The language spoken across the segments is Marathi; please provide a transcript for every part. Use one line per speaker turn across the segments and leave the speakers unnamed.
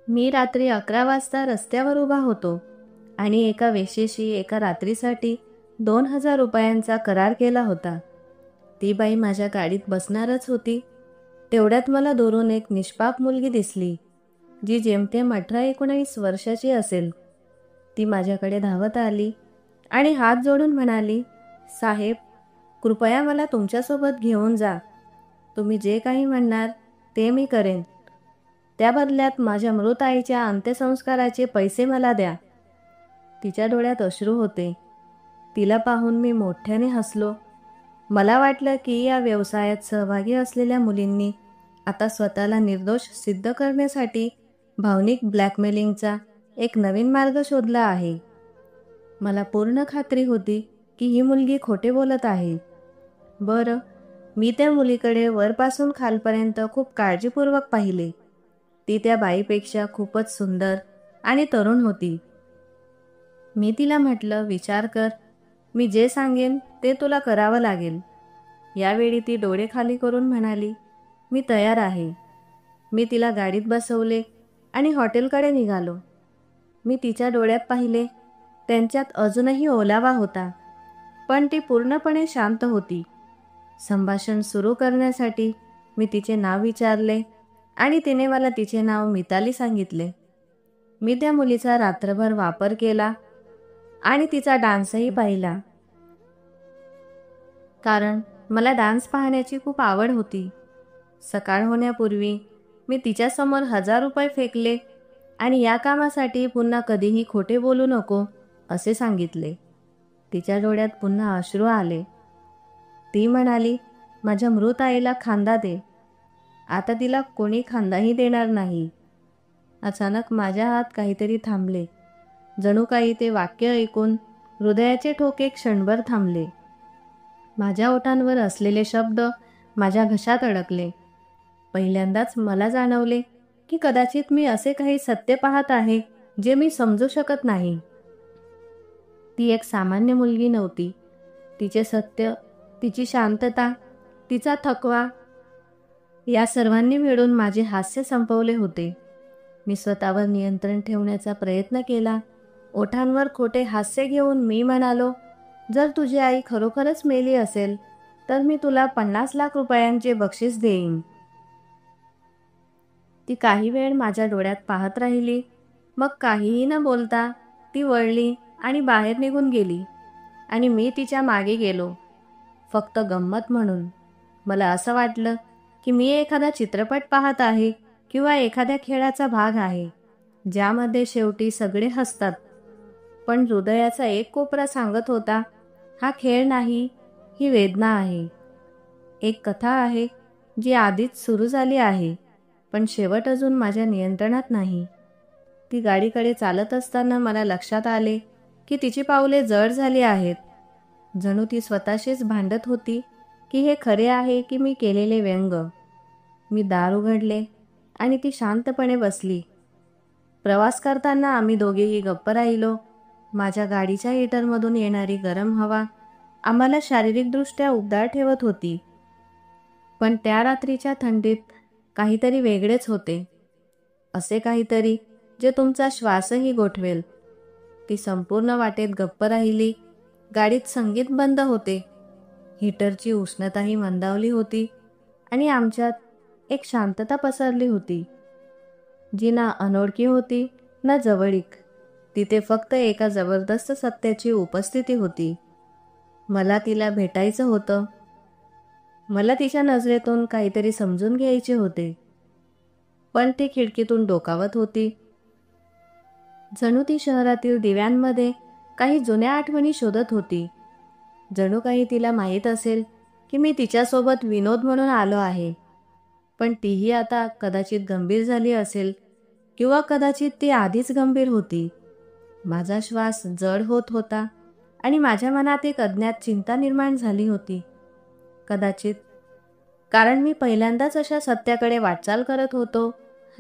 मी रात्री 11 वाजता रस्त्यावर उभा होतो आणि एका वेश्येशी एका रात्रीसाठी 2,000 रुपयांचा करार केला होता. ती बाई माझ्या गाडीत बसणारच होती. तेवढ्यात मला दुरून एक निष्पाप मुलगी दिसली, जी जेमतेम 18-19 वर्षाची असेल. ती माझ्याकडे धावत आली आणि हात जोडून म्हणाली, "साहेब, कृपया मला तुमच्यासोबत घेऊन जा. तुम्ही जे काही म्हणणार ते मी करेन. त्या बदल्यात माझ्या मृत आईच्या अंत्यसंस्काराचे पैसे मला द्या." तिच्या डोळ्यात अश्रू होते. तिला पाहून मी मोठ्याने हसलो. मला वाटलं की या व्यवसायात सहभागी असलेल्या मुलींनी आता स्वतःला निर्दोष सिद्ध करण्यासाठी भावनिक ब्लॅकमेलिंगचा एक नवीन मार्ग शोधला आहे. मला पूर्ण खात्री होती की ही मुलगी खोटे बोलत आहे. बरं, मी त्या मुलीकडे वरपासून खालपर्यंत खूप काळजीपूर्वक पाहिले. ती त्या बाईपेक्षा खूपच सुंदर आणि तरुण होती. मी तिला म्हटलं, "विचार कर, मी जे सांगेन ते तुला करावं लागेल." यावेळी ती डोळे खाली करून म्हणाली, "मी तयार आहे." मी तिला गाडीत बसवले आणि हॉटेलकडे निघालो. मी तिच्या डोळ्यात पाहिले. त्यांच्यात अजूनही ओलावा होता, पण ती पूर्णपणे शांत होती. संभाषण सुरू करण्यासाठी मी तिचे नाव विचारले आणि तिने मला तिचे नाव मिताली सांगितले. मी त्या मुलीचा रात्रभर वापर केला आणि तिचा डान्सही पाहिला, कारण मला डान्स पाहण्याची खूप आवड होती. सकाळ होण्यापूर्वी मी तिच्यासमोर 1,000 रुपये फेकले आणि या कामासाठी पुन्हा कधीही खोटे बोलू नको असे सांगितले. तिच्या डोळ्यात पुन्हा अश्रू आले. ती म्हणाली, "माझ्या मृत आईला खांदा दे. आता तिला कोणी खांदाही देणार नाही." अचानक माझ्या हात काहीतरी थांबले. जणू काही ते वाक्य ऐकून हृदयाचे ठोके क्षणभर थांबले. माझ्या ओठांवर असलेले शब्द माझ्या घशात अडकले. पहिल्यांदाच मला जाणवले की कदाचित मी असे काही सत्य पाहत आहे जे मी समजू शकत नाही. ती एक सामान्य मुलगी नव्हती. तिचे सत्य, तिची शांतता, तिचा थकवा या सर्वांनी मिळून माझे हास्य संपवले होते. मी स्वतःवर नियंत्रण ठेवण्याचा प्रयत्न केला. ओठांवर खोटे हास्य घेऊन मी म्हणालो, "जर तुझी आई खरोखरच मेली असेल तर मी तुला 50 लाख रुपयांचे बक्षीस देईन." ती काही वेळ माझ्या डोळ्यात पाहत राहिली. मग काहीही न बोलता ती वळली आणि बाहेर निघून गेली आणि मी तिच्या मागे गेलो, फक्त गंमत म्हणून. मला असं वाटलं की मी एखादा चित्रपट पाहत आहे किंवा एखाद्या खेळाचा भाग आहे, ज्यामध्ये शेवटी सगळे हसतात. पण हृदयाचा एक कोपरा सांगत होता, हा खेळ नाही, ही वेदना आहे. एक कथा आहे जी आधीच सुरू झाली आहे, पण शेवट अजून माझ्या नियंत्रणात नाही. ती गाडीकडे चालत असताना मला लक्षात आले की तिची पावले जड झाली आहेत. जणू ती स्वतःशीच भांडत होती की हे खरे आहे की मी केलेले व्यंग. मी दार उघडले आणि ती शांतपणे बसली. प्रवास करताना आम्ही दोघेही गप्प राहिलो. माझ्या गाडीच्या हीटरमधून येणारी गरम हवा आम्हाला शारीरिकदृष्ट्या उबदार ठेवत होती. पण त्या रात्रीच्या थंडीत काहीतरी वेगळेच होते. असे काहीतरी जे तुमचा श्वासही गोठवेल. ती संपूर्ण वाटेत गप्प राहिली. गाडीत संगीत बंद होते. हीटरची उष्णताही मंदावली होती आणि आमच्यात एक शांतता पसरली होती, जी ना अनोळखी होती ना जवळीक. तिथे फक्त एका जबरदस्त सत्याची उपस्थिती होती. मला तिला भेटायचं होतं. मला तिच्या नजरेतून काहीतरी समजून घ्यायचे होते. पण ती खिडकीतून डोकावत होती. जणू ती शहरातील दिव्यांमध्ये काही जुन्या आठवणी शोधत होती. जणू काही तिला माहीत असेल की मी तिच्यासोबत विनोद म्हणून आलो आहे. पण तीही आता कदाचित गंभीर झाली असेल, किंवा कदाचित ती आधीच गंभीर होती. माझा श्वास जड होत होता आणि माझ्या मनात एक अज्ञात चिंता निर्माण झाली होती. कदाचित कारण मी पहिल्यांदाच अशा सत्याकडे वाटचाल करत होतो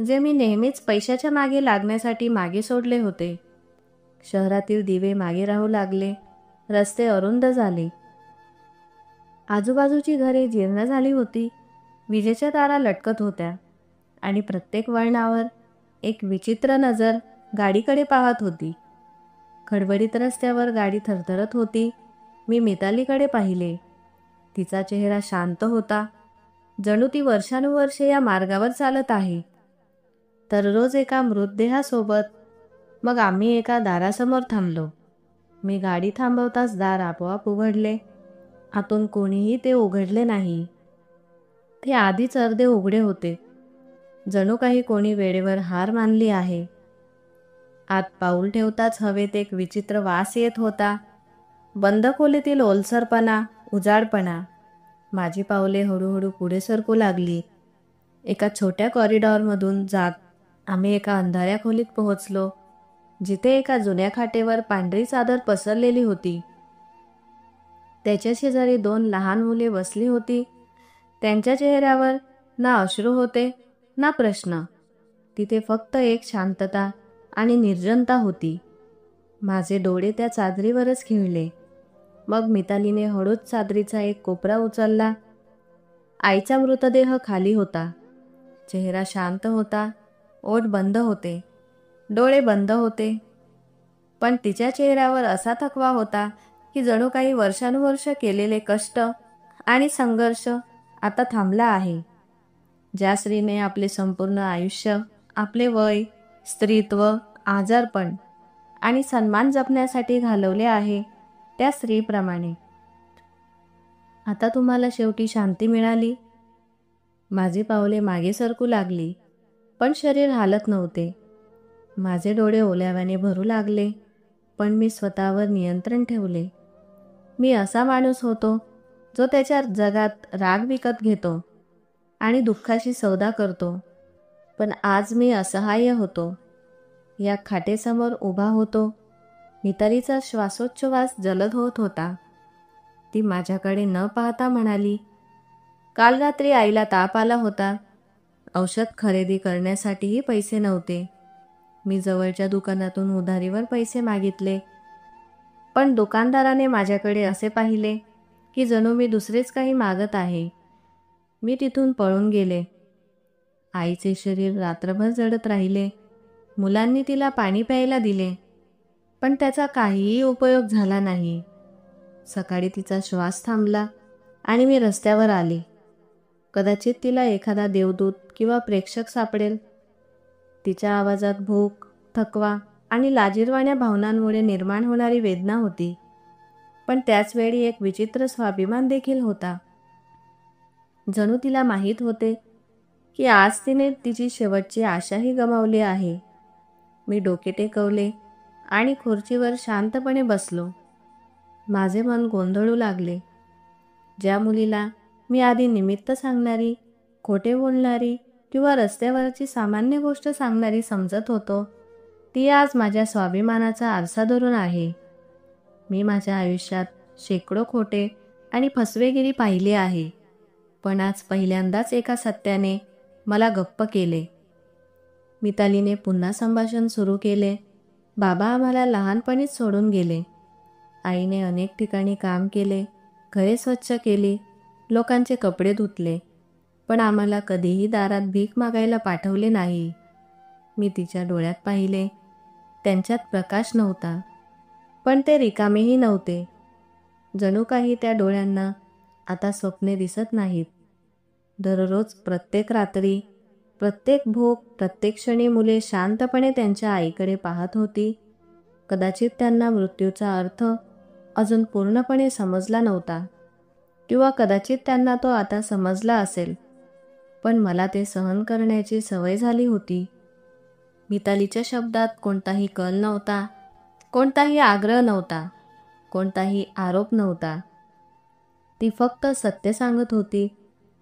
जे मी नेहमीच पैशाच्या मागे लागण्यासाठी मागे सोडले होते. शहरातील दिवे मागे राहू लागले. रस्ते अरुंद झाले. आजूबाजूची घरे जीर्ण झाली होती. विजेच्या तारा लटकत होत्या आणि प्रत्येक वळणावर एक विचित्र नजर गाडीकडे पाहत होती. खडबडीत रस्त्यावर गाडी थरथरत होती. मी मितालीकडे पाहिले. तिचा चेहरा शांत होता, जणू ती वर्षानुवर्षे या मार्गावर चालत आहे. दररोज एका मृतदेहासोबत. मग आम्ही एका दारासमोर थांबलो. मी गाडी थांबवताच दार आपोआप उघडले. आतून कोणीही ते उघडले नाही. ते आधीच अर्धे उघडे होते, जणू काही कोणी वेळेवर हार मानली आहे. आत पाऊल ठेवताच हवेत एक विचित्र वास येत होता. बंद खोलीतील ओलसरपणा, उजाडपणा. माझी पावले हळूहळू पुढे सरकू लागली. एका छोट्या कॉरिडॉरमधून जात आम्ही एका अंधाऱ्या खोलीत पोहोचलो, जिथे एका जुन्या खाटेवर पांढरी चादर पसरलेली होती. त्याच्या शेजारी 2 लहान मुले बसली होती. त्यांच्या चेहऱ्यावर ना अश्रू होते ना प्रश्न. तिथे फक्त एक शांतता आणि निर्जनता होती. माझे डोळे त्या चादरीवरच खिळले. मग मितालीने हळूच चादरीचा एक कोपरा उचलला. आईचा मृतदेह खाली होता. चेहरा शांत होता, ओठ बंद होते, डोळे बंद होते. पण तिच्या चेहऱ्यावर असा थकवा होता की जणू काही वर्षानुवर्ष केलेले कष्ट आणि संघर्ष आता थांबला आहे. ज्या स्त्रीने आपले संपूर्ण आयुष्य, आपले वय, स्त्रीत्व, आजारपण आणि सन्मान जपण्यासाठी घालवले आहे, त्या स्त्रीप्रमाणे. आता तुम्हाला शेवटी शांती मिळाली. माझी पावले मागे सरकू लागली, पण शरीर हालत नव्हते. माझे डोळे ओल्याव्याने भरू लागले, पण मी स्वतःवर नियंत्रण ठेवले. मी असा माणूस होतो जो त्याच्या जगात राग विकत घेतो आणि दुःखाशी सौदा करतो. पण आज मी असहाय्य होतो. या खाटेसमोर उभा होतो. मितालीचा श्वासोच्छ्वास जलद होत होता. ती माझ्याकडे न पाहता म्हणाली, काल रात्री आईला ताप आला होता. औषध खरेदी करण्यासाठीही पैसे नव्हते. मी जवळच्या दुकानातून उधारीवर पैसे मागितले. पण दुकानदाराने माझ्याकडे असे पाहिले की जणू मी दुसरेच काही मागत आहे. मी तिथून पळून गेले. आईचे शरीर रात्रभर जळत राहिले. मुलांनी तिला पाणी प्यायला दिले, पण त्याचा काहीही उपयोग झाला नाही. सकाळी तिचा श्वास थांबला आणि मी रस्त्यावर आले. कदाचित तिला एखादा देवदूत किंवा प्रेक्षक सापडेल. तिच्या आवाजात भूक, थकवा आणि लाजिरवाण्या भावनांमुळे निर्माण होणारी वेदना होती. पण त्याचवेळी एक विचित्र स्वाभिमान देखील होता. जणू तिला माहीत होते की आज तिने तिची शेवटची आशाही गमावली आहे. मी डोके टेकवले आणि खुर्चीवर शांतपणे बसलो. माझे मन गोंधळू लागले. ज्या मुलीला मी आधी निमित्त सांगणारी, खोटे बोलणारी किंवा रस्त्यावरची सामान्य गोष्ट सांगणारी समजत होतो, ती आज माझ्या स्वाभिमानाचा आरसा धरून आहे. मी माझ्या आयुष्यात शेकडो खोटे आणि फसवेगिरी पाहिली आहे, पण आज पहिल्यांदाच एका सत्याने मला गप्प केले. मितालीने पुन्हा संभाषण सुरू केले. बाबा आम्हाला लहानपणीच सोडून गेले. आईने अनेक ठिकाणी काम केले, घरे स्वच्छ केली, लोकांचे कपडे धुतले, पण आम्हाला कधीही दारात भीक मागायला पाठवले नाही. मी तिच्या डोळ्यात पाहिले. त्यांच्यात प्रकाश नव्हता, पण ते रिकामेही नव्हते. जणू काही त्या डोळ्यांना आता स्वप्ने दिसत नाहीत. दररोज, प्रत्येक रात्री, प्रत्येक भूक, प्रत्येक क्षणी मुले शांतपणे त्यांच्या आईकडे पाहत होती. कदाचित त्यांना मृत्यूचा अर्थ अजून पूर्णपणे समजला नव्हता, किंवा कदाचित त्यांना तो आता समजला असेल, पण मला ते सहन करण्याची सवय झाली होती. मितालीच्या शब्दात कोणताही कल नव्हता, कोणताही आग्रह नव्हता, कोणताही आरोप नव्हता. ती फक्त सत्य सांगत होती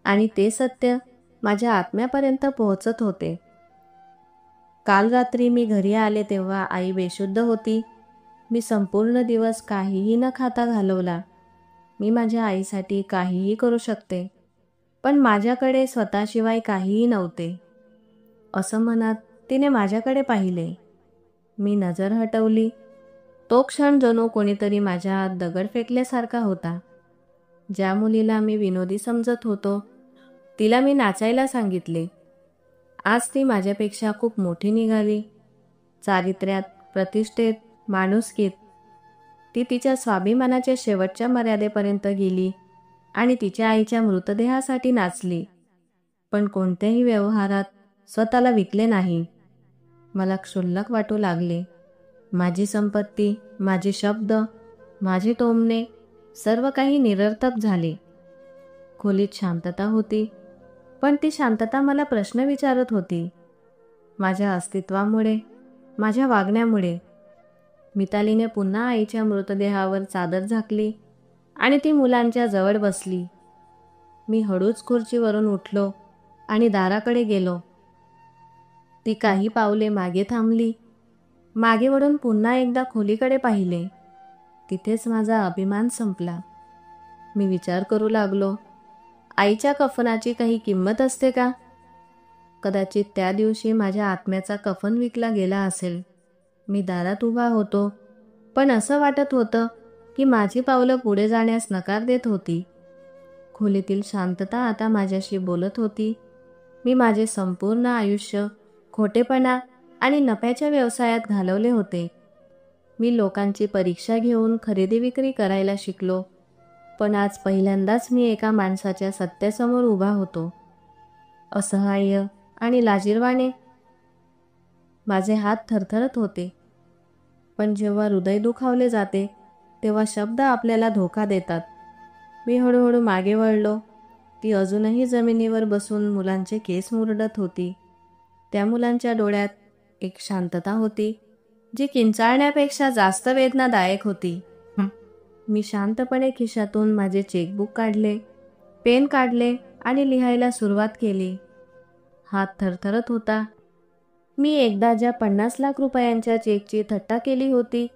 आणि ते सत्य माझ्या आत्म्यापर्यंत पोहोचत होते. काल रात्री मी घरी आले तेव्हा आई बेशुद्ध होती. मी संपूर्ण दिवस काहीही न खाता घालवला. मी माझ्या आईसाठी काहीही करू शकते, पण माझ्याकडे स्वतःशिवाय काहीही नव्हते. असं म्हणत तिने माझ्याकडे पाहिले. मी नजर हटवली. तो क्षण जणू कोणीतरी माझ्या आत दगड फेकल्यासारखा होता. ज्या मुलीला मी विनोदी समजत होतो, तिला मी नाचायला सांगितले. आज ती माझ्यापेक्षा खूप मोठी निघाली. चारित्र्यात, प्रतिष्ठेत, माणुसकीत. ती तिच्या स्वाभिमानाच्या शेवटच्या मर्यादेपर्यंत गेली आणि तिच्या आईच्या मृतदेहासाठी नाचली. पण कोणत्याही व्यवहारात स्वतःला विकले नाही. मला क्षुल्लक वाटू लागले. माझी संपत्ती, माझे शब्द, माझे टोमणे, सर्व काही निरर्थक झाले. खोलीत शांतता होती, पण ती शांतता मला प्रश्न विचारत होती. माझ्या अस्तित्वामुळे, माझ्या वागण्यामुळे. मितालीने पुन्हा आईच्या मृतदेहावर चादर झाकली आणि ती मुलांच्या जवळ बसली. मी हळूच खुर्चीवरून उठलो आणि दाराकडे गेलो. ती काही पावले मागे थांबली. मागे वळून पुन्हा एकदा खोलीकडे पाहिले. तिथेच माझा अभिमान संपला. मी विचार करू लागलो, आईच्या कफनाची काही किंमत असते का? कदाचित त्या दिवशी माझ्या आत्म्याचा कफन विकला गेला असेल. मी दारात उभा होतो, पण असं वाटत होतं की माझी पावलं पुढे जाण्यास नकार देत होती. खोलीतील शांतता आता माझ्याशी बोलत होती. मी माझे संपूर्ण आयुष्य खोटेपणा आणि नफ्याच्या व्यवसायात घालवले होते. मी लोकांची परीक्षा घेऊन खरेदी विक्री करायला शिकलो, पण आज पहिल्यांदाच मी एका माणसाच्या सत्यासमोर उभा होतो. असहाय्य आणि लाजिरवाणे. माझे हात थरथरत होते. पण जेव्हा हृदय दुखावले जाते, तेव्हा शब्द आपल्याला धोका देतात. मी हळूहळू मागे वळलो. ती अजूनही जमिनीवर बसून मुलांचे केस मुरडत होती. त्या मुलांच्या डोळ्यात एक शांतता होती, जी किंचाळण्यापेक्षा जास्त वेदनादायक होती. मी शांतपणे खिशातून माझे चेकबुक काढले, पेन काढले आणि लिहायला सुरुवात केली. हात थरथरत होता. मी एकदा ज्या 50 लाख रुपयांच्या चेकची थट्टा केली होती,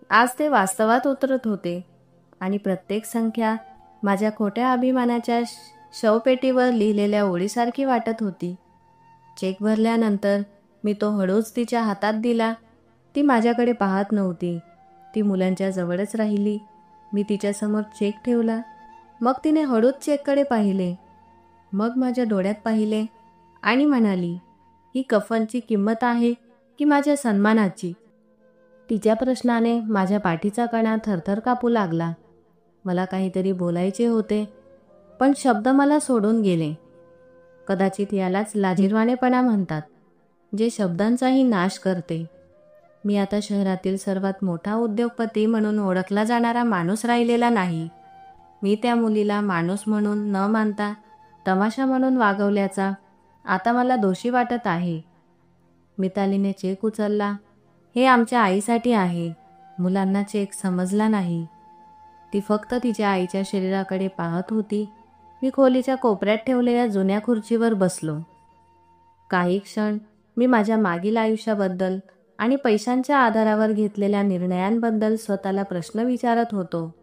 आज ते वास्तवात उतरत होते आणि प्रत्येक संख्या माझ्या खोट्या अभिमानाच्या शवपेटीवर लिहिलेल्या ओळीसारखी वाटत होती. चेक भरल्यानंतर मी तो हळूच तिच्या हातात दिला. ती माझ्याकडे पाहत नव्हती. ती मुलांच्या जवळच राहिली. मी तिच्यासमोर चेक ठेवला. मग तिने हळूच चेककडे पाहिले. मग माझ्या डोळ्यात पाहिले आणि म्हणाली, ही कफनची किंमत आहे की माझ्या सन्मानाची? तिच्या प्रश्नाने माझ्या पाठीचा कणा थरथर कापू लागला. मला काहीतरी बोलायचे होते, पण शब्द मला सोडून गेले. कदाचित यालाच लाजिरवाणेपणा म्हणतात, जे शब्दांचाही नाश करते. मी आता शहरातील सर्वात मोठा उद्योगपती म्हणून ओळखला जाणारा माणूस राहिलेला नाही. मी त्या मुलीला माणूस म्हणून न मानता तमाशा म्हणून वागवल्याचा आता मला दोषी वाटत आहे. मितालीने चेक उचलला. हे आमच्या आईसाठी आहे. मुलांना चेक समजला नाही. ती फक्त तिच्या आईच्या शरीराकडे पाहत होती. मी खोलीच्या कोपऱ्यात ठेवलेल्या जुन्या खुर्चीवर बसलो. काही क्षण मी माझ्या मागील आयुष्याबद्दल आणि पैशांच्या आधारावर घेतलेल्या निर्णयांबद्दल स्वतःला प्रश्न विचारत होतो.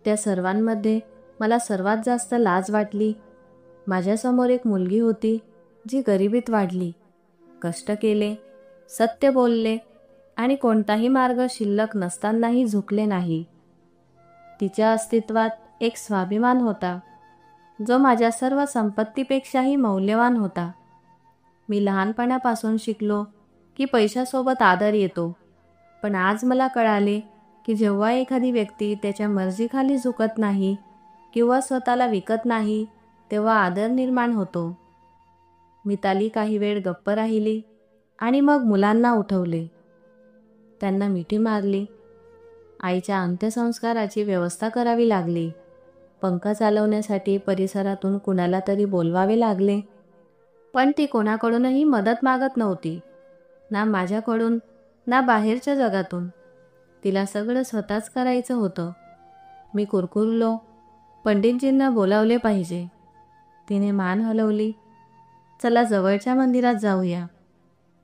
त्या सर्वांमध्ये मला सर्वात जास्त लाज वाटली. माझ्यासमोर एक मुलगी होती, जी गरिबीत वाढली, कष्ट केले, सत्य बोलले आणि कोणताही मार्ग शिल्लक नसतानाही झुकले नाही. तिच्या अस्तित्वात एक स्वाभिमान होता, जो माझ्या सर्व संपत्तीपेक्षाही मौल्यवान होता. मी लहानपणापासून शिकलो की पैशासोबत आदर येतो, पण आज मला कळाले की जेव्हा एखादी व्यक्ती त्याच्या मर्जीखाली झुकत नाही किंवा स्वतःला विकत नाही, तेव्हा आदर निर्माण होतो. मिताली काही वेळ गप्प राहिली आणि मग मुलांना उठवले. त्यांना मिठी मारली. आईच्या अंत्यसंस्काराची व्यवस्था करावी लागली. पंखा चालवण्यासाठी परिसरातून कुणाला तरी बोलवावे लागले, पण ती कोणाकडूनही मदत मागत नव्हती. ना माझ्याकडून, ना बाहेरच्या जगातून. तिला सगळं स्वतःच करायचं होतं. मी कुरकुरलो, पंडितजींना बोलावले पाहिजे. तिने मान हलवली. चला जवळच्या मंदिरात जाऊया.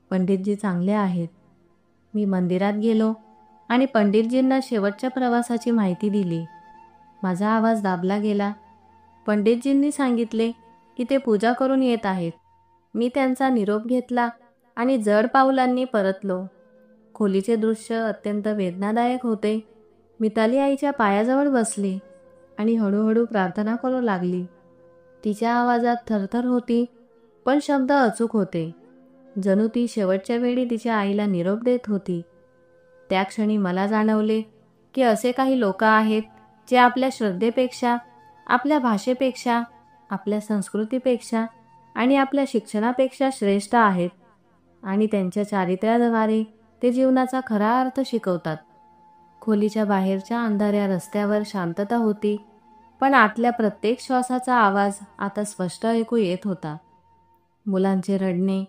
पंडितजी चांगले आहेत. मी मंदिरात गेलो आणि पंडितजींना शेवटच्या प्रवासाची माहिती दिली. माझा आवाज दाबला गेला. पंडितजींनी सांगितले की ते पूजा करून येत आहेत. मी त्यांचा निरोप घेतला आणि जड पावलांनी परतलो. खोलीचे दृश्य अत्यंत वेदनादायक होते. मिताली आईच्या पायाजवळ बसली आणि हळूहळू प्रार्थना करू लागली. तिच्या आवाजात थरथर होती, पण शब्द अचूक होते. जणू ती शेवटच्या वेळी तिच्या आईला निरोप देत होती. त्या क्षणी मला जाणवले की असे काही लोक आहेत जे आपल्या श्रद्धेपेक्षा, आपल्या भाषेपेक्षा, आपल्या संस्कृतीपेक्षा आणि आपल्या शिक्षणापेक्षा श्रेष्ठ आहेत, आणि त्यांच्या चारित्र्याद्वारे ते जीवनाचा खरा अर्थ शिकवतात. खोलीच्या बाहेरच्या अंधाऱ्या रस्त्यावर शांतता होती, पण आतल्या प्रत्येक श्वासाचा आवाज आता स्पष्ट ऐकू येत होता. मुलांचे रडणे,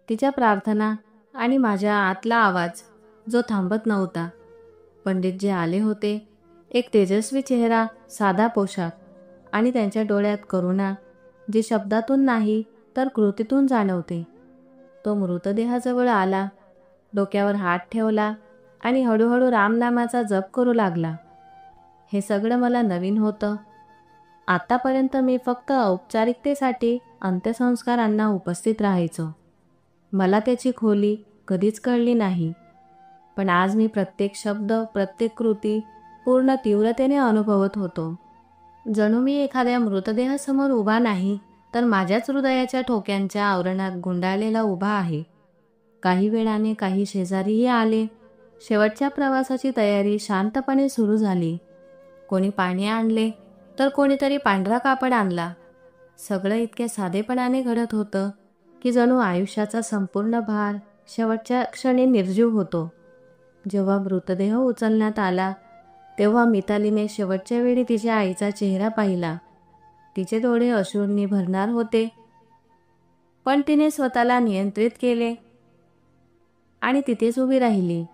तिच्या प्रार्थना आणि माझ्या आतला आवाज जो थांबत नव्हता. पंडितजी आले होते. एक तेजस्वी चेहरा, साधा पोशाख आणि त्यांच्या डोळ्यात करुणा, जी शब्दातून नाही तर कृतीतून जाणवते. तो मृतदेहाजवळ आला, डोक्यावर हात ठेवला आणि हळूहळू रामनामाचा जप करू लागला. हे सगळं मला नवीन होतं. आतापर्यंत मी फक्त औपचारिकतेसाठी अंत्यसंस्कारांना उपस्थित राहायचो. मला त्याची खोली कधीच कळली नाही. पण आज मी प्रत्येक शब्द, प्रत्येक कृती पूर्ण तीव्रतेने अनुभवत होतो. जणू मी एखाद्या मृतदेहासमोर उभा नाही, तर माझ्याच हृदयाच्या ठोक्यांच्या आवरणात गुंडाळलेला उभा आहे. काही वेळाने काही शेजारीही आले. शेवटच्या प्रवासाची तयारी शांतपणे सुरू झाली. कोणी पाणी आणले, तर कोणीतरी पांढरा कापड आणला. सगळं इतक्या साधेपणाने घडत होतं की जणू आयुष्याचा संपूर्ण भार शेवटच्या क्षणी निर्जीव होतो. जेव्हा मृतदेह उचलण्यात आला, तेव्हा मितालीने शेवटच्या वेळी तिच्या आईचा चेहरा पाहिला. तिचे डोळे अश्रूंनी भरणार होते, पण तिने स्वतःला नियंत्रित केले आणि तिथेच उभी राहिली.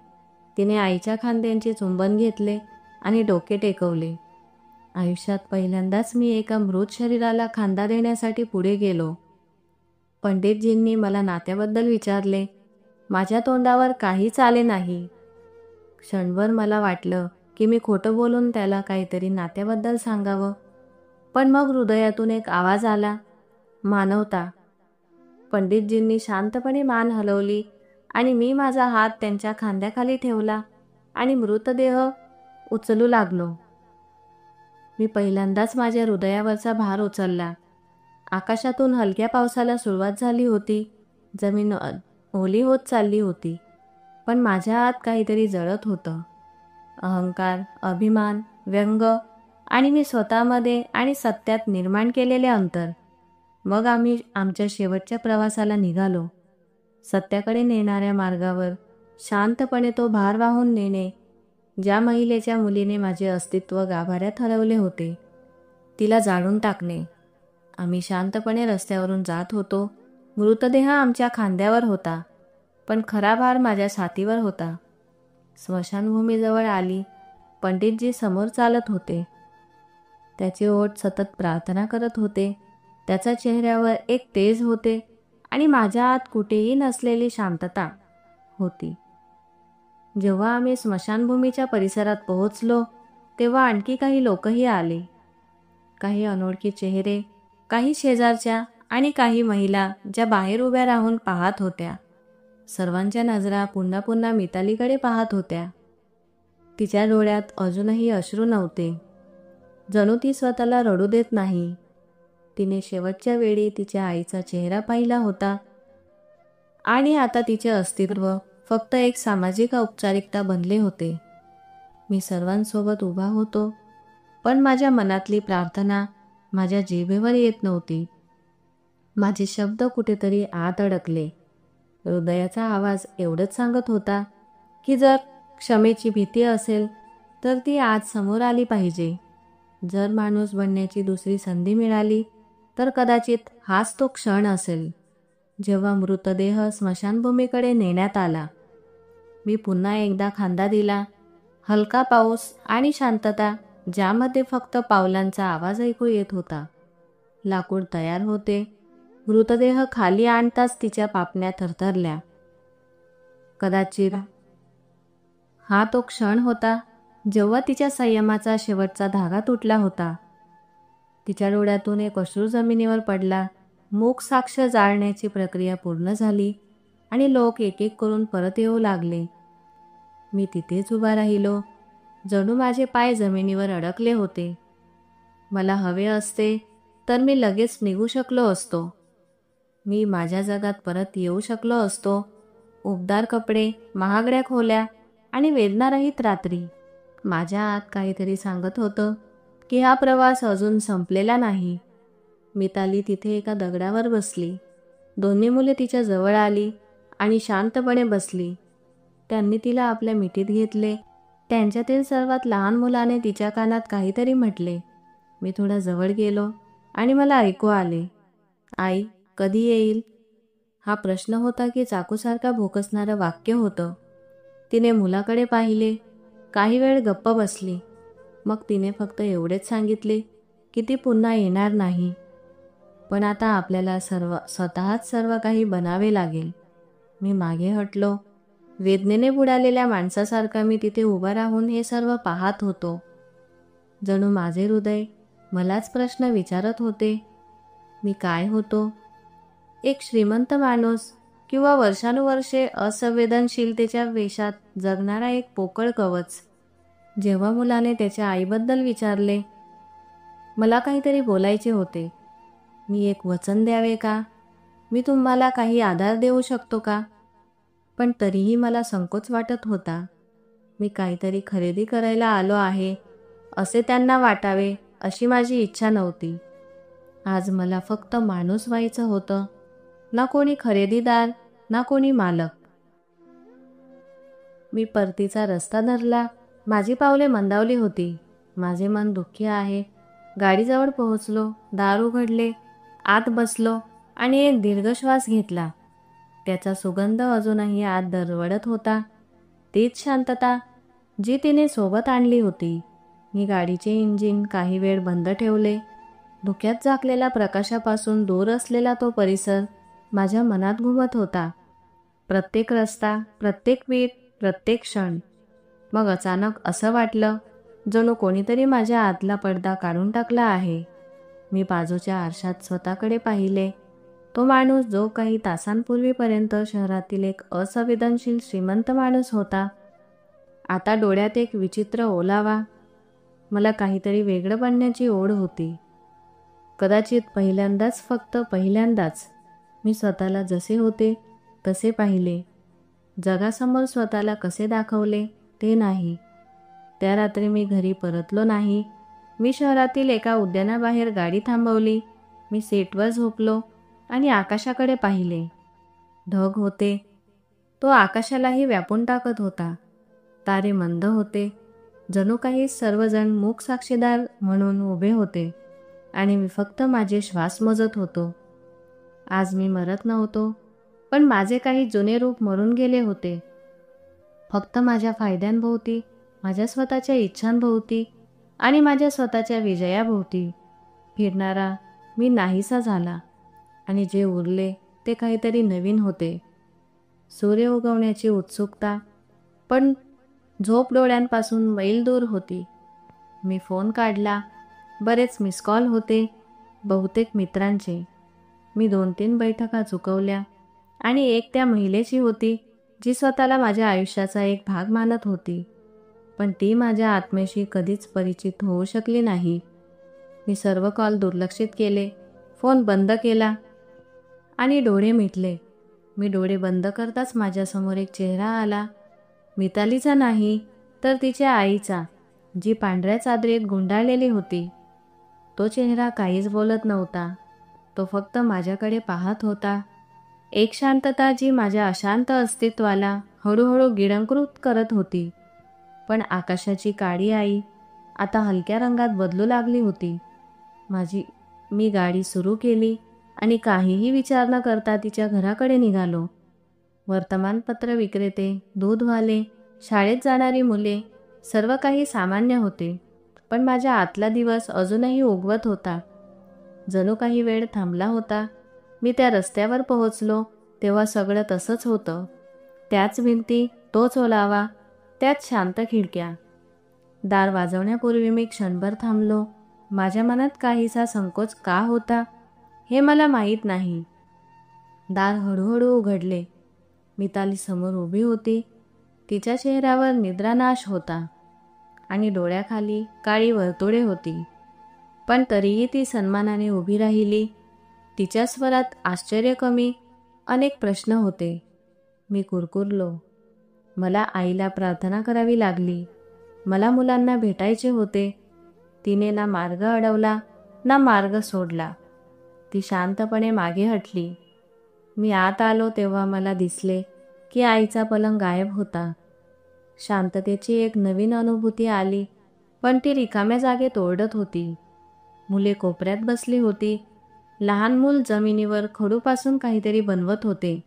तिने आईच्या खांद्यांचे चुंबन घेतले आणि डोके टेकवले. आयुष्यात पहिल्यांदाच मी एका मृत शरीराला खांदा देण्यासाठी पुढे गेलो. पंडितजींनी मला नात्याबद्दल विचारले. माझ्या तोंडावर काहीच आले नाही. क्षणभर मला वाटलं की मी खोटं बोलून त्याला काहीतरी नात्याबद्दल सांगावं, पण मग हृदयातून एक आवाज आला, मानवता. पंडितजींनी शांतपणे मान हलवली आणि मी माझा हात त्यांच्या खांद्याखाली ठेवला आणि मृतदेह उचलू लागलो. मी पहिल्यांदाच माझ्या हृदयावरचा भार उचलला. आकाशातून हलक्या पावसाला सुरुवात झाली होती. जमीन ओली होत चालली होती, पण माझ्या आत काहीतरी जळत होतं. अहंकार, अभिमान, व्यंग आणि मी स्वतःमध्ये आणि सत्यात निर्माण केलेले अंतर. मग आम्ही आमच्या शेवटच्या प्रवासाला निघालो. सत्याकडे नेणाऱ्या मार्गावर शांतपणे तो भार वाहून नेणे, ज्या महिलेच्या मुलीने माझे अस्तित्व गाभाऱ्यात हरवले होते, तिला जाळून टाकणे. आम्ही शांतपणे रस्त्यावरून जात होतो. मृतदेह आमच्या खांद्यावर होता, पण खरा भार माझ्या छातीवर होता. स्मशानभूमीजवळ आली. पंडितजी समोर चालत होते. त्याचे ओठ सतत प्रार्थना करत होते. त्याच्या चेहऱ्यावर एक तेज होते आणि माझ्या आत कुठेही नसलेली शांतता होती. जेव्हा आम्ही स्मशानभूमीच्या परिसरात पोहोचलो, तेव्हा आणखी काही लोकही आले. काही अनोळखी चेहरे, काही शेजारच्या आणि काही महिला ज्या बाहेर उभ्या राहून पाहत होत्या. सर्वांच्या नजरा पुन्हा पुन्हा मितालीकडे पाहत होत्या. तिच्या डोळ्यात अजूनही अश्रू नव्हते. जणू ती स्वतःला रडू देत नाही. तिने शेवटच्या वेळी तिच्या आईचा चेहरा पाहिला होता आणि आता तिचे अस्तित्व फक्त एक सामाजिक औपचारिकता बनले होते. मी सर्वांसोबत उभा होतो, पण माझ्या मनातली प्रार्थना माझ्या जिभेवर येत नव्हती. माझे शब्द कुठेतरी आत अडकले. हृदयाचा आवाज एवढंच सांगत होता की जर क्षमेची भीती असेल तर ती आज समोर आली पाहिजे. जर माणूस बनण्याची दुसरी संधी मिळाली तर कदाचित हाच तो क्षण असेल. जेव्हा मृतदेह स्मशानभूमीकडे नेण्यात आला, मी पुन्हा एकदा खांदा दिला. हलका पाऊस आणि शांतता, ज्यामध्ये फक्त पावलांचा आवाज ऐकू येत होता. लाकूड तयार होते. मृतदेह खाली आणताच तिच्या पापण्या थरथरल्या. कदाचित हा तो क्षण होता जेव्हा तिच्या संयमाचा शेवटचा धागा तुटला होता. तिच्या डोळ्यातून एक अश्रू जमिनीवर पडला. मूक साक्ष जाळण्याची प्रक्रिया पूर्ण झाली आणि लोक एक एक करून परत येऊ लागले. मी तिथेच उभा राहिलो, जणू माझे पाय जमिनीवर अडकले होते. मला हवे असते तर मी लगेच निघू शकलो असतो, मी माझ्या जगात परत येऊ शकलो असतो. उबदार कपडे, महागड्या खोल्या आणि वेदनारहित रात्री. माझ्या आत काहीतरी सांगत होतं की हा प्रवास अजून संपलेला नाही. मिताली तिथे एका दगडावर बसली. दोन्ही मुले तिच्या जवळ आली आणि शांतपणे बसली. त्यांनी तिला आपल्या मिठीत घेतले. त्यांच्यातील सर्वात लहान मुलाने तिच्या कानात काहीतरी म्हटले. मी थोडा जवळ गेलो आणि मला ऐकू आले, आई कधी येईल? हा प्रश्न होता की चाकूसारखा भोकसणारं वाक्य होतं. तिने मुलाकडे पाहिले. काही वेळ गप्प बसली. मग तिने फक्त एवढेच सांगितले की ती पुन्हा येणार नाही. पण आता आपल्याला स्वतःच सर्व काही बनावे लागेल. मी मागे हटलो. वेदनेने बुडालेल्या माणसासारखा मी तिथे उभा राहून हे सर्व पाहत होतो. जणू माझे हृदय मलाच प्रश्न विचारत होते. मी काय होतो? एक श्रीमंत माणूस किंवा वर्षानुवर्षे असंवेदनशीलतेच्या वेशात जगणारा एक पोकळ कवच? जेव्हा मुलाने त्याच्या आईबद्दल विचारले, मला काहीतरी बोलायचे होते. मी एक वचन द्यावे का? मी तुम्हाला काही आधार देऊ शकतो का? पण तरीही मला संकोच वाटत होता. मी काहीतरी खरेदी करायला आलो आहे असे त्यांना वाटावे अशी माझी इच्छा नव्हती. आज मला फक्त माणूस व्हायचं होतं. ना कोणी खरेदीदार, ना कोणी मालक. मी परतीचा रस्ता धरला. माझी पावले मंदावली होती. माझे मन दुःखी आहे. गाडीजवळ पोहोचलो. दार उघडले. आत बसलो आणि एक दीर्घ श्वास घेतला. त्याचा सुगंध अजूनही आत दरवळत होता. तीच शांतता जी तिने सोबत आणली होती. मी गाडीचे इंजिन काही वेळ बंद ठेवले. धुक्यात झाकलेल्या प्रकाशापासून दूर असलेला तो परिसर माझ्या मनात घुमत होता. प्रत्येक रस्ता, प्रत्येक वीट, प्रत्येक क्षण. मग अचानक असं वाटलं जणू कोणीतरी माझ्या आतला पडदा काढून टाकला आहे. मी बाजूच्या आरशात स्वतःकडे पाहिले. तो माणूस जो काही तासांपूर्वीपर्यंत शहरातील एक असंवेदनशील श्रीमंत माणूस होता, आता डोळ्यात एक विचित्र ओलावा. मला काहीतरी वेगळं बनण्याची ओढ होती. कदाचित पहिल्यांदाच, फक्त पहिल्यांदाच मी स्वतःला जसे होते तसे पाहिले. जगासमोर स्वतःला कसे दाखवले ते नाही. त्या रात्री मी घरी परतलो नाही. मी शहरातील एका उद्यानाबाहेर गाडी थांबवली. मी सीटवर झोपलो आणि आकाशाकडे पाहिले. ढग होते. तो आकाशालाही व्यापून टाकत होता. तारे मंद होते. जणू काही सर्वजण मूक साक्षीदार म्हणून उभे होते आणि मी फक्त माझे श्वास मोजत होतो. आज मी मरत नव्हतो, पण माझे काही जुने रूप मरून गेले होते. फक्त माझ्या फायद्यांभोवती, माझ्या स्वतःच्या इच्छांभोवती आणि माझ्या स्वतःच्या विजयाभोवती फिरणारा मी नाहीसा झाला. आणि जे उरले ते काहीतरी नवीन होते. सूर्य उगवण्याची उत्सुकता, पण झोप डोळ्यांपासून मैल दूर होती. मी फोन काढला. बरेच मिस कॉल होते, बहुतेक मित्रांचे. मी 2-3 बैठका चुकवल्या आणि एक त्या महिलेची होती जी स्वतःला माझ्या आयुष्याचा एक भाग मानत होती. पण ती माझ्या आत्म्याशी कधीच परिचित होऊ शकली नाही. मी सर्व कॉल दुर्लक्षित केले. फोन बंद केला आणि डोळे मिटले. मी डोळे बंद करताच माझ्यासमोर एक चेहरा आला. मितालीचा नाही, तर तिच्या आईचा, जी पांढऱ्या चादरीत गुंडाळलेली होती. तो चेहरा काहीच बोलत नव्हता. तो फक्त माझ्याकडे पाहत होता. एक शांतता जी माझ्या अशांत अस्तित्वाला हळूहळू गिळंकृत करत होती. पण आकाशाची काळी आई आता हलक्या रंगात बदलू लागली होती. मी गाडी सुरू केली आणि काहीही विचार न करता तिच्या घराकडे निघालो. वर्तमानपत्र विक्रेते, दूधवाले, शाळेत जाणारी मुले, सर्व काही सामान्य होते. पण माझ्या आतला दिवस अजूनही उगवत होता. जणू काही वेळ थांबला होता. मी त्या रस्त्यावर पोहोचलो तेव्हा सगळं तसंच होतं. त्याच भिंती, तोच ओलावा, त्याच शांत खिडक्या. दार वाजवण्यापूर्वी मी क्षणभर थांबलो. माझ्या मनात काहीसा संकोच का होता हे मला माहीत नाही. दार हळूहळू उघडले. मिताली समोर उभी होती. तिच्या चेहऱ्यावर निद्रानाश होता आणि डोळ्याखाली काळी वर्तुळे होती. पण तरीही ती सन्मानाने उभी राहिली. तिच्या स्वरात आश्चर्य कमी, अनेक प्रश्न होते. मी कुरकुरलो. मला आईला प्रार्थना करावी लागली. मला मुलांना भेटायचे होते. तिने ना मार्ग अडवला ना मार्ग सोडला. ती शांतपणे मागे हटली. मी आत आलो तेव्हा मला दिसले की आईचा पलंग गायब होता. शांततेची एक नवीन अनुभूती आली, पण ती रिकाम्या जागेत ओरडत होती. मुले कोपऱ्यात बसली होती. लहान मूल जमिनीवर खडूपासून काहीतरी बनवत होते.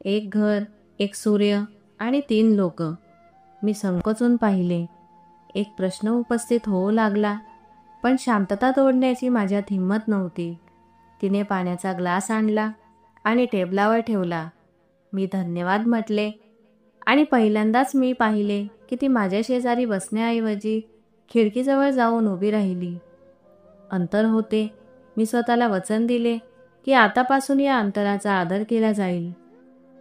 एक घर, एक सूर्य आणि 3 लोक. मी संकोचून पाहिले. एक प्रश्न उपस्थित होऊ लागला, पण शांतता तोडण्याची माझ्यात हिंमत नव्हती. तिने पाण्याचा ग्लास आणला आणि टेबलावर ठेवला. मी धन्यवाद म्हटले आणि पहिल्यांदाच मी पाहिले की ती माझ्या शेजारी बसण्याऐवजी खिडकीजवळ जाऊन उभी राहिली. अंतर होते. मी स्वतःला वचन दिले की आतापासून या अंतराचा आदर केला जाईल.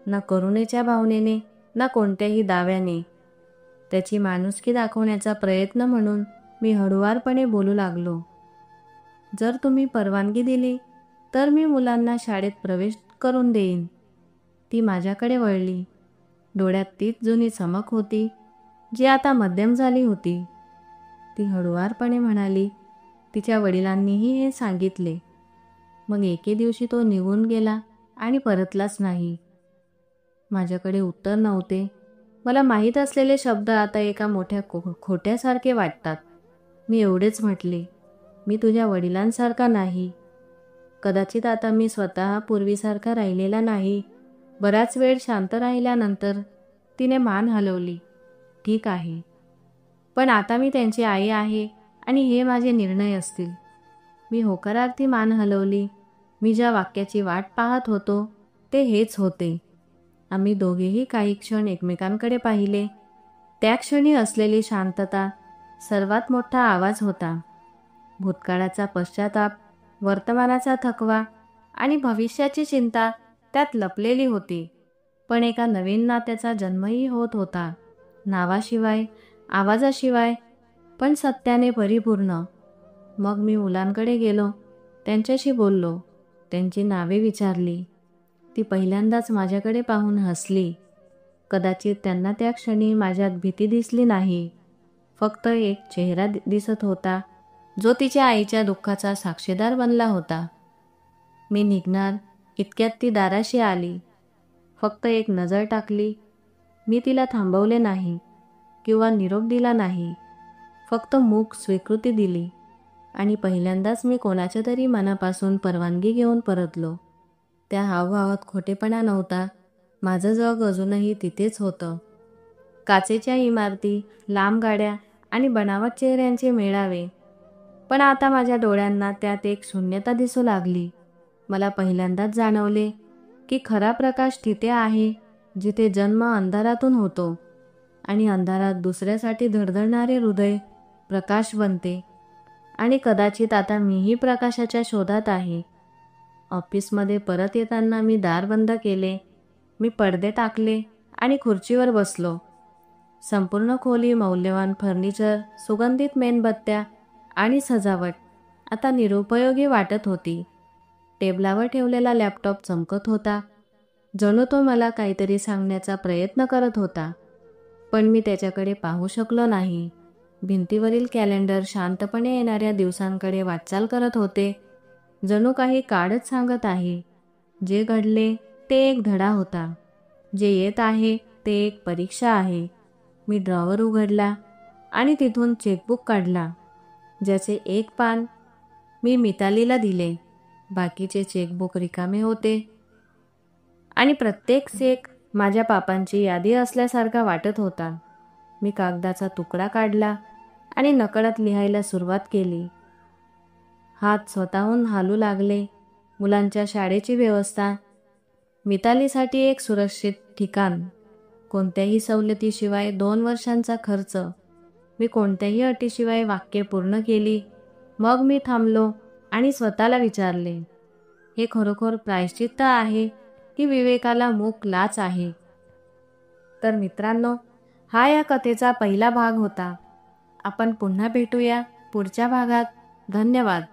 ना करुणेच्या भावनेने ना कोणत्याही दाव्याने. त्याची माणुसकी दाखवण्याचा प्रयत्न म्हणून मी हळुवारपणे बोलू लागलो. जर तुम्ही परवानगी दिली तर मी मुलांना शाळेत प्रवेश करून देईन. ती माझ्याकडे वळली. डोळ्यात तीच जुनी चमक होती जी आता मध्यम झाली होती. ती हळुवारपणे म्हणाली, तिच्या वडिलांनीही हे सांगितले. मग एके दिवशी तो निघून गेला आणि परतलाच नाही. माझ्याकडे उत्तर नव्हते. मला माहीत असलेले शब्द आता एका मोठ्या खोट्यासारखे वाटतात. मी एवढेच म्हटले, मी तुझ्या वडिलांसारखा नाही. कदाचित आता मी स्वतः पूर्वीसारखा राहिलेला नाही. बराच वेळ शांत राहिल्यानंतर तिने मान हलवली. ठीक आहे, पण आता मी त्यांची आई आहे आणि हे माझे निर्णय असतील. मी होकारार्थी मान हलवली. मी ज्या वाक्याची वाट पाहत होतो ते हेच होते. आम्ही दोघेही काही क्षण एकमेकांकडे पाहिले. त्या क्षणी असलेली शांतता सर्वात मोठा आवाज होता. भूतकाळाचा पश्चाताप, वर्तमानाचा थकवा आणि भविष्याची चिंता त्यात लपलेली होती. पण एका नवीन नात्याचा जन्मही होत होता. नावाशिवाय, आवाजाशिवाय, पण सत्याने परिपूर्ण. मग मी मुलांकडे गेलो. त्यांच्याशी बोललो. त्यांची नावे विचारली. ती पहिल्यांदाच माझ्याकडे पाहून हसली. कदाचित त्यांना त्या क्षणी माझ्यात भीती दिसली नाही. फक्त एक चेहरा दिसत होता जो तिच्या आईच्या दुःखाचा साक्षीदार बनला होता. मी निघणार इतक्यात ती दाराशी आली. फक्त एक नजर टाकली. मी तिला थांबवले नाही किंवा निरोप दिला नाही. फक्त मूक स्वीकृती दिली आणि पहिल्यांदाच मी कोणाच्या तरी मनापासून परवानगी घेऊन परतलो. त्या हावभावात खोटेपणा नव्हता. माझं जग अजूनही तिथेच होतं. काचेच्या इमारती, लांब गाड्या आणि बनावट चेहऱ्यांचे मेळावे. पण आता माझ्या डोळ्यांना त्यात एक शून्यता दिसू लागली. मला पहिल्यांदाच जाणवले की खरा प्रकाश तिथे आहे जिथे जन्म अंधारातून होतो आणि अंधारात दुसऱ्यासाठी धडधडणारे हृदय प्रकाश बनते. आणि कदाचित आता मीही प्रकाशाच्या शोधात आहे. ऑफिसमध्ये परत येताना मी दार बंद केले. मी पडदे टाकले आणि खुर्चीवर बसलो. संपूर्ण खोली मौल्यवान फर्निचर, सुगंधित मेणबत्त्या आणि सजावट आता निरुपयोगी वाटत होती. टेबलावर ठेवलेला लॅपटॉप चमकत होता. जणू तो मला काहीतरी सांगण्याचा प्रयत्न करत होता. पण मी त्याच्याकडे पाहू शकलो नाही. भिंतीवरील कॅलेंडर शांतपणे येणाऱ्या दिवसांकडे वाटचाल करत होते. जणू काही काळच सांगत आहे. जे घडले ते एक धडा होता. जे येत आहे ते एक परीक्षा आहे. मी ड्रॉवर उघडला आणि तिथून चेकबुक काढला, ज्याचे एक पान मी मितालीला दिले. बाकीचे चेकबुक रिकामे होते आणि प्रत्येक चेक माझ्या पापांची यादी असल्यासारखा वाटत होता. मी कागदाचा तुकडा काढला आणि नकळत लिहायला सुरुवात केली. हात स्वतःहून हालू लागले. मुलांच्या शाळेची व्यवस्था, मितालीसाठी एक सुरक्षित ठिकाण, कोणत्याही सवलतीशिवाय 2 वर्षांचा खर्च. मी कोणत्याही अटीशिवाय वाक्ये पूर्ण केली. मग मी थांबलो आणि स्वतःला विचारले, हे खरोखर प्रायश्चित्त आहे की विवेकाला मूक लाच आहे? तर मित्रांनो, हा या कथेचा पहिला भाग होता. आपण पुन्हा भेटूया पुढच्या भागात. धन्यवाद.